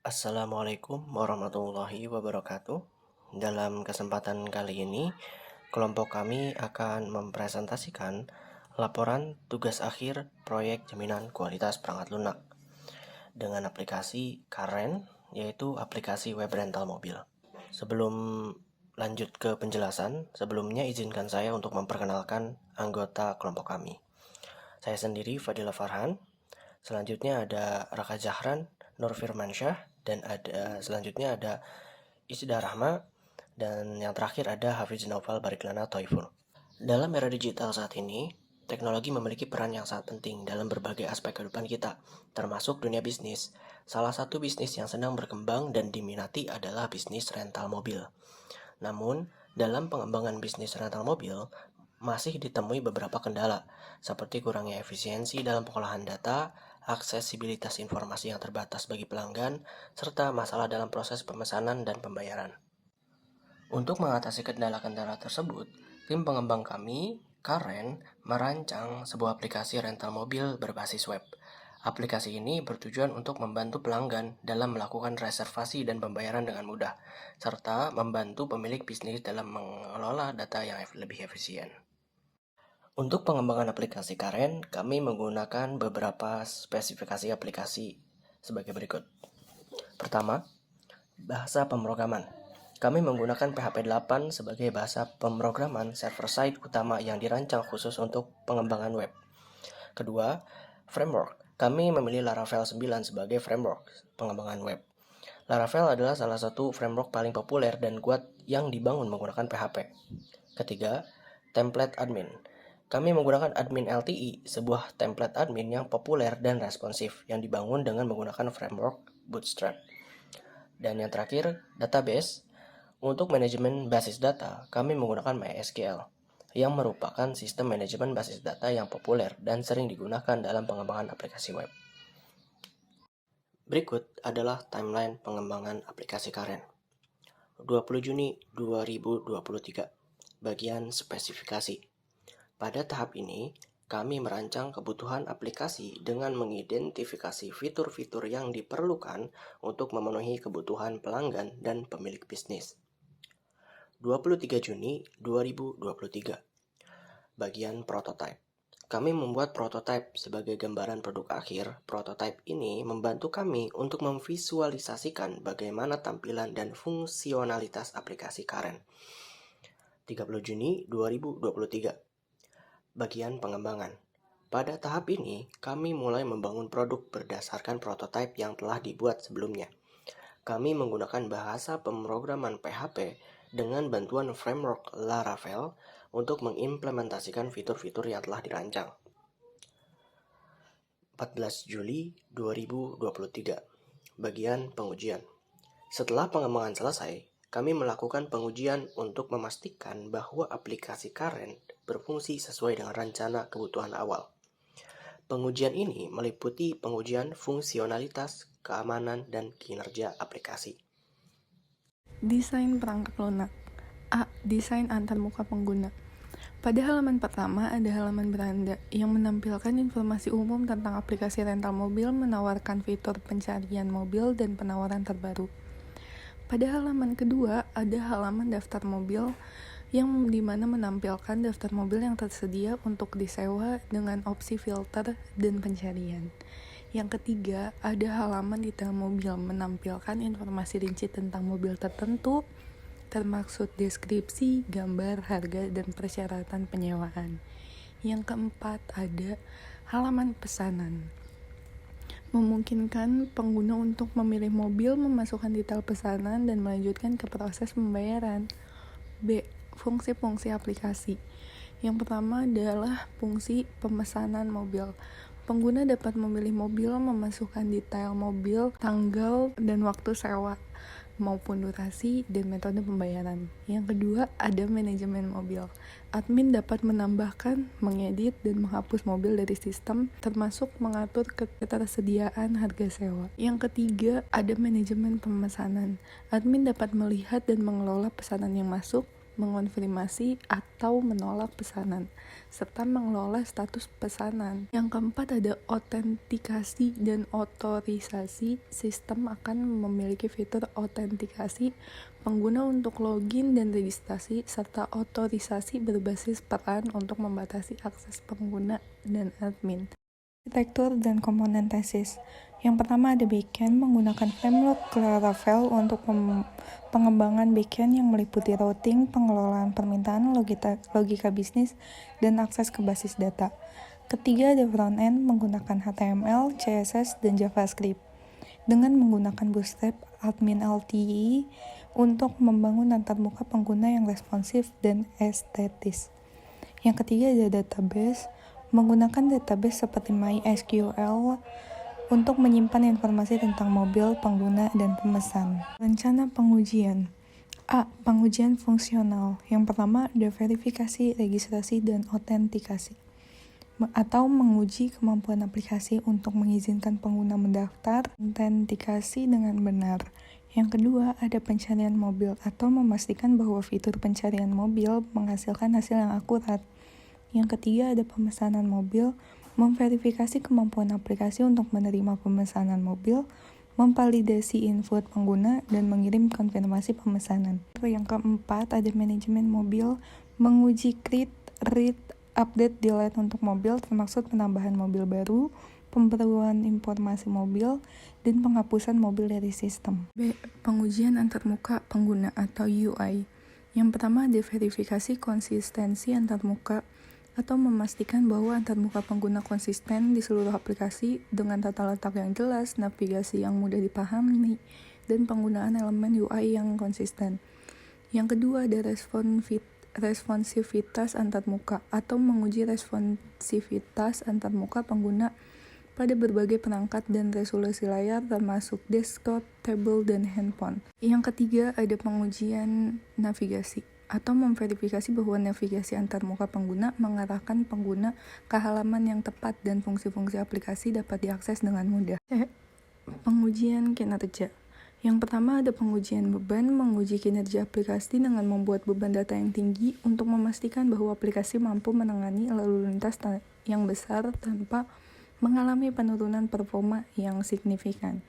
Assalamualaikum warahmatullahi wabarakatuh. Dalam kesempatan kali ini, kelompok kami akan mempresentasikan laporan tugas akhir proyek jaminan kualitas perangkat lunak dengan aplikasi Karen, yaitu aplikasi web rental mobil. Sebelum lanjut ke penjelasan, sebelumnya izinkan saya untuk memperkenalkan anggota kelompok kami. Saya sendiri Fadila Farhan. Selanjutnya ada Raka Zahran, Nur Firmansyah, dan selanjutnya ada Isda Rahma, dan yang terakhir ada Hafiz Naufal Bariklana Toiful. Dalam era digital saat ini, teknologi memiliki peran yang sangat penting dalam berbagai aspek kehidupan kita, termasuk dunia bisnis. Salah satu bisnis yang sedang berkembang dan diminati adalah bisnis rental mobil. Namun, dalam pengembangan bisnis rental mobil, masih ditemui beberapa kendala, seperti kurangnya efisiensi dalam pengolahan data, aksesibilitas informasi yang terbatas bagi pelanggan, serta masalah dalam proses pemesanan dan pembayaran. Untuk mengatasi kendala-kendala tersebut, tim pengembang kami, Karen, merancang sebuah aplikasi rental mobil berbasis web. Aplikasi ini bertujuan untuk membantu pelanggan dalam melakukan reservasi dan pembayaran dengan mudah, serta membantu pemilik bisnis dalam mengelola data yang lebih efisien. Untuk pengembangan aplikasi Karen, kami menggunakan beberapa spesifikasi aplikasi sebagai berikut. Pertama, bahasa pemrograman. Kami menggunakan PHP 8 sebagai bahasa pemrograman server-side utama yang dirancang khusus untuk pengembangan web. Kedua, framework. Kami memilih Laravel 9 sebagai framework pengembangan web. Laravel adalah salah satu framework paling populer dan kuat yang dibangun menggunakan PHP. Ketiga, template admin. Kami menggunakan admin LTI, sebuah template admin yang populer dan responsif yang dibangun dengan menggunakan framework Bootstrap. Dan yang terakhir, database. Untuk manajemen basis data, kami menggunakan MySQL, yang merupakan sistem manajemen basis data yang populer dan sering digunakan dalam pengembangan aplikasi web. Berikut adalah timeline pengembangan aplikasi Karen. 20 Juni 2023, bagian spesifikasi. Pada tahap ini, kami merancang kebutuhan aplikasi dengan mengidentifikasi fitur-fitur yang diperlukan untuk memenuhi kebutuhan pelanggan dan pemilik bisnis. 23 Juni 2023, bagian prototype. Kami membuat prototype sebagai gambaran produk akhir. Prototype ini membantu kami untuk memvisualisasikan bagaimana tampilan dan fungsionalitas aplikasi Karen. 30 Juni 2023, bagian pengembangan. Pada tahap ini, kami mulai membangun produk berdasarkan prototipe yang telah dibuat sebelumnya. Kami menggunakan bahasa pemrograman PHP dengan bantuan framework Laravel untuk mengimplementasikan fitur-fitur yang telah dirancang. 14 Juli 2023, bagian pengujian. Setelah pengembangan selesai, kami melakukan pengujian untuk memastikan bahwa aplikasi Karen berfungsi sesuai dengan rencana kebutuhan awal. Pengujian ini meliputi pengujian fungsionalitas, keamanan, dan kinerja aplikasi. Desain perangkat lunak. A. Desain antarmuka pengguna. Pada halaman pertama ada halaman beranda yang menampilkan informasi umum tentang aplikasi rental mobil, menawarkan fitur pencarian mobil dan penawaran terbaru. Pada halaman kedua ada halaman daftar mobil yang dimana menampilkan daftar mobil yang tersedia untuk disewa dengan opsi filter dan pencarian. Yang ketiga, ada halaman detail mobil menampilkan informasi rinci tentang mobil tertentu, termaksud deskripsi, gambar, harga, dan persyaratan penyewaan. Yang keempat, ada halaman pesanan, memungkinkan pengguna untuk memilih mobil, memasukkan detail pesanan, dan melanjutkan ke proses pembayaran. B. Fungsi-fungsi aplikasi. Yang pertama adalah fungsi pemesanan mobil. Pengguna dapat memilih mobil, memasukkan detail mobil, tanggal, dan waktu sewa, maupun durasi dan metode pembayaran. Yang kedua, ada manajemen mobil. Admin dapat menambahkan, mengedit, dan menghapus mobil dari sistem, termasuk mengatur ketersediaan harga sewa. Yang ketiga, ada manajemen pemesanan. Admin dapat melihat dan mengelola pesanan yang masuk, mengonfirmasi atau menolak pesanan, serta mengelola status pesanan. Yang keempat ada autentikasi dan otorisasi. Sistem akan memiliki fitur autentikasi pengguna untuk login dan registrasi, serta otorisasi berbasis peran untuk membatasi akses pengguna dan admin. Arsitektur dan komponen tesis. Yang pertama ada backend menggunakan framework Laravel untuk pengembangan backend yang meliputi routing, pengelolaan permintaan, logika bisnis, dan akses ke basis data. Ketiga ada frontend menggunakan HTML, CSS, dan JavaScript dengan menggunakan Bootstrap Admin LTE untuk membangun antarmuka pengguna yang responsif dan estetis. Yang ketiga ada database menggunakan database seperti MySQL untuk menyimpan informasi tentang mobil, pengguna, dan pemesan. Rencana pengujian. A. Pengujian fungsional. Yang pertama ada verifikasi, registrasi, dan autentikasi. Atau menguji kemampuan aplikasi untuk mengizinkan pengguna mendaftar, autentikasi dengan benar. Yang kedua ada pencarian mobil atau memastikan bahwa fitur pencarian mobil menghasilkan hasil yang akurat. Yang ketiga ada pemesanan mobil, memverifikasi kemampuan aplikasi untuk menerima pemesanan mobil, memvalidasi info pengguna, dan mengirim konfirmasi pemesanan. Yang keempat ada manajemen mobil, menguji create, read, update, delete untuk mobil, termasuk penambahan mobil baru, pembaruan informasi mobil, dan penghapusan mobil dari sistem. B. Pengujian antarmuka pengguna atau UI. Yang pertama ada verifikasi konsistensi antarmuka atau memastikan bahwa antarmuka pengguna konsisten di seluruh aplikasi dengan tata letak yang jelas, navigasi yang mudah dipahami, dan penggunaan elemen UI yang konsisten. Yang kedua ada responsivitas antarmuka atau menguji responsivitas antarmuka pengguna pada berbagai perangkat dan resolusi layar termasuk desktop, tablet, dan handphone. Yang ketiga ada pengujian navigasi atau memverifikasi bahwa navigasi antarmuka pengguna mengarahkan pengguna ke halaman yang tepat dan fungsi-fungsi aplikasi dapat diakses dengan mudah. Pengujian kinerja. Yang pertama ada pengujian beban, menguji kinerja aplikasi dengan membuat beban data yang tinggi untuk memastikan bahwa aplikasi mampu menangani lalu lintas yang besar tanpa mengalami penurunan performa yang signifikan.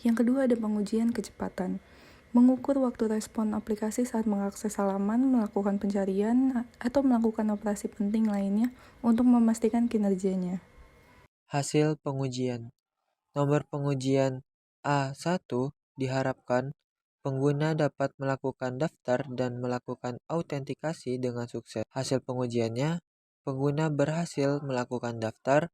Yang kedua ada pengujian kecepatan. Mengukur waktu respon aplikasi saat mengakses halaman, melakukan pencarian, atau melakukan operasi penting lainnya untuk memastikan kinerjanya. Hasil pengujian. Nomor pengujian A1 diharapkan pengguna dapat melakukan daftar dan melakukan autentikasi dengan sukses. Hasil pengujiannya, pengguna berhasil melakukan daftar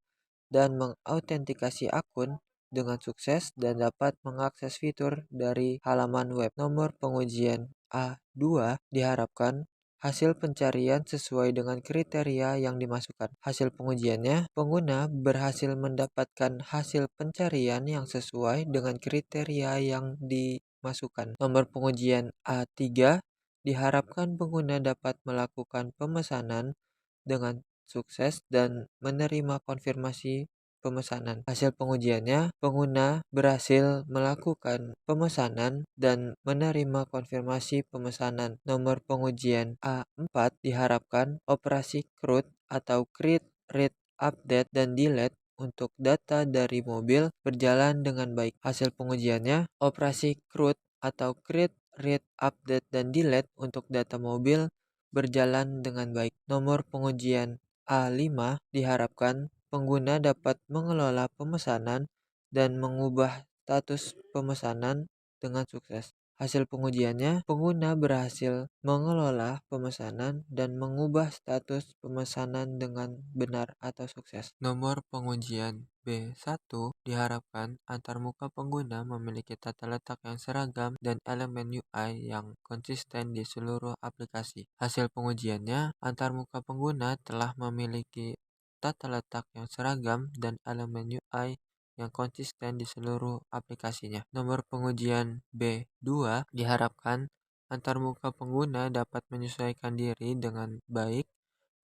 dan mengautentikasi akun dengan sukses dan dapat mengakses fitur dari halaman web. Nomor pengujian A2 diharapkan hasil pencarian sesuai dengan kriteria yang dimasukkan. Hasil pengujiannya, pengguna berhasil mendapatkan hasil pencarian yang sesuai dengan kriteria yang dimasukkan. Nomor pengujian A3 diharapkan pengguna dapat melakukan pemesanan dengan sukses dan menerima konfirmasi pemesanan. Hasil pengujiannya, pengguna berhasil melakukan pemesanan dan menerima konfirmasi pemesanan. Nomor pengujian A4 diharapkan operasi CRUD atau create, read, update, dan delete untuk data dari mobil berjalan dengan baik. Hasil pengujiannya, operasi CRUD atau create, read, update, dan delete untuk data mobil berjalan dengan baik. Nomor pengujian A5 diharapkan pengguna dapat mengelola pemesanan dan mengubah status pemesanan dengan sukses. Hasil pengujiannya, pengguna berhasil mengelola pemesanan dan mengubah status pemesanan dengan benar atau sukses. Nomor pengujian B1 diharapkan antarmuka pengguna memiliki tata letak yang seragam dan elemen UI yang konsisten di seluruh aplikasi. Hasil pengujiannya, antarmuka pengguna telah memiliki tata letak yang seragam dan elemen UI yang konsisten di seluruh aplikasinya. Nomor pengujian B2 diharapkan antarmuka pengguna dapat menyesuaikan diri dengan baik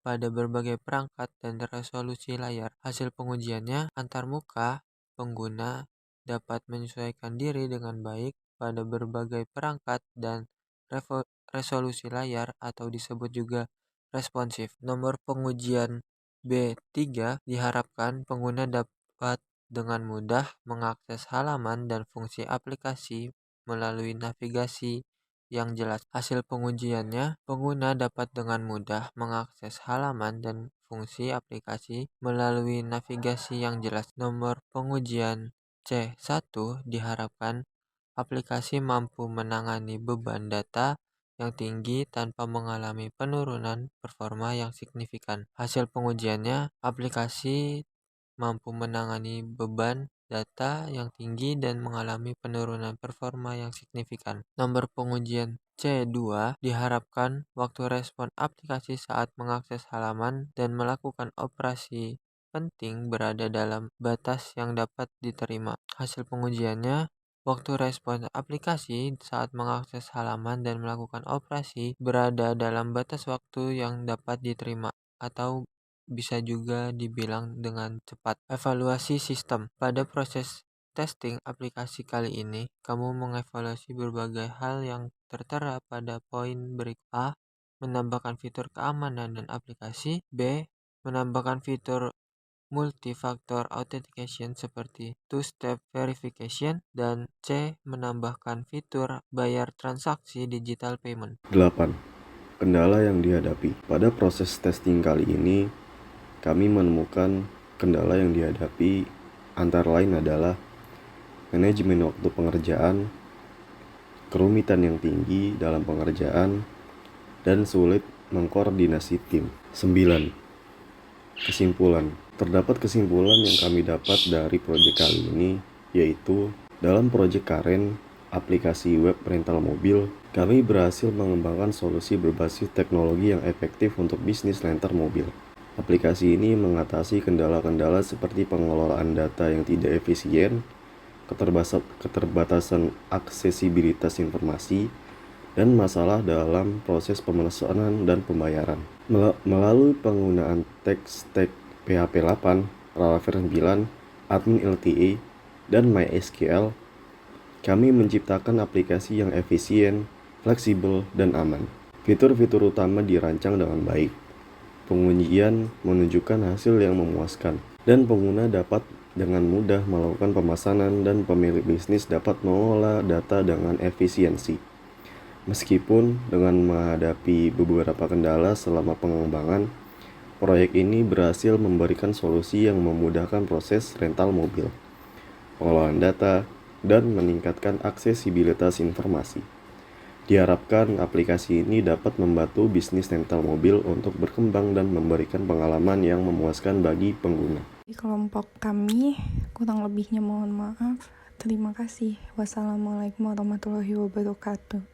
pada berbagai perangkat dan resolusi layar. Hasil pengujiannya, antarmuka pengguna dapat menyesuaikan diri dengan baik pada berbagai perangkat dan resolusi layar atau disebut juga responsif. Nomor pengujian B3 diharapkan pengguna dapat dengan mudah mengakses halaman dan fungsi aplikasi melalui navigasi yang jelas. Hasil pengujiannya, pengguna dapat dengan mudah mengakses halaman dan fungsi aplikasi melalui navigasi yang jelas. Nomor pengujian C1 diharapkan aplikasi mampu menangani beban data yang tinggi tanpa mengalami penurunan performa yang signifikan. Hasil pengujiannya, aplikasi mampu menangani beban data yang tinggi dan mengalami penurunan performa yang signifikan. Nomor pengujian C2 diharapkan waktu respon aplikasi saat mengakses halaman dan melakukan operasi penting berada dalam batas yang dapat diterima. Hasil pengujiannya, waktu respon aplikasi saat mengakses halaman dan melakukan operasi berada dalam batas waktu yang dapat diterima atau bisa juga dibilang dengan cepat. Evaluasi sistem. Pada proses testing aplikasi kali ini, kamu mengevaluasi berbagai hal yang tertera pada poin berikut. A. Menambahkan fitur keamanan dan aplikasi. B. Menambahkan fitur multi-factor authentication seperti two-step verification. Dan C. Menambahkan fitur bayar transaksi digital payment. 8. Kendala yang dihadapi. Pada proses testing kali ini, kami menemukan kendala yang dihadapi antara lain adalah manajemen waktu pengerjaan, kerumitan yang tinggi dalam pengerjaan, dan sulit mengkoordinasi tim. 9. Kesimpulan. Terdapat kesimpulan yang kami dapat dari proyek kali ini, yaitu dalam proyek Karen, aplikasi web rental mobil, kami berhasil mengembangkan solusi berbasis teknologi yang efektif untuk bisnis rental mobil. Aplikasi ini mengatasi kendala-kendala seperti pengelolaan data yang tidak efisien, keterbatasan aksesibilitas informasi, dan masalah dalam proses pemesanan dan pembayaran. Melalui penggunaan tech PHP 8, Laravel 9, Admin LTE, dan MySQL, kami menciptakan aplikasi yang efisien, fleksibel, dan aman. Fitur-fitur utama dirancang dengan baik. Pengujian menunjukkan hasil yang memuaskan, dan pengguna dapat dengan mudah melakukan pemesanan dan pemilik bisnis dapat mengolah data dengan efisiensi. Meskipun dengan menghadapi beberapa kendala selama pengembangan, proyek ini berhasil memberikan solusi yang memudahkan proses rental mobil, pengelolaan data, dan meningkatkan aksesibilitas informasi. Diharapkan aplikasi ini dapat membantu bisnis rental mobil untuk berkembang dan memberikan pengalaman yang memuaskan bagi pengguna. Di kelompok kami, kurang lebihnya mohon maaf. Terima kasih. Wassalamualaikum warahmatullahi wabarakatuh.